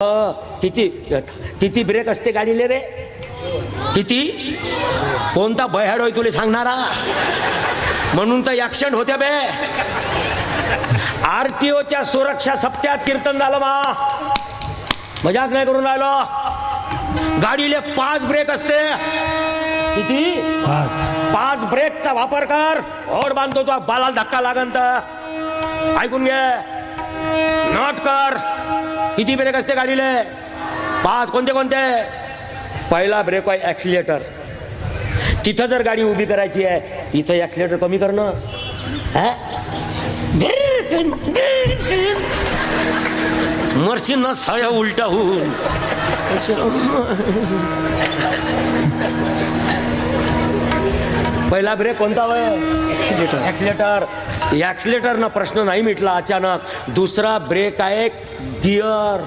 किती किती ब्रेक असते गाडीले रे? किती? कोणता बयाड होय तुला सांगणारा? म्हणून तर ऍक्सिडेंट होत्या बे. आरटीओच्या सुरक्षा सप्त्यात कीर्तन झालं मा. मजाक नाही करून राहिलो. गाडीले 5 ब्रेक असते. किती? 5 ब्रेकचा वापर कर. और बांधतो तो बाला धक्का लागन तर ऐकून घे. नोट कर. किती ब्रेक असते गाडीले? 5. कोणते कोणते? पहिला ब्रेक आहे ॲक्सिलेटर. तिथं जर गाडी उभी करायची आहे तिथं ॲक्सिलेटर कमी करणं. मरशील ना साया उलटा होऊन. पहिला ब्रेक कोणता होय? ॲक्सिलेटर. ॲक्सिलेटर ना प्रश्न नाही मिटला अचानक. दुसरा ब्रेक आहे गिअर.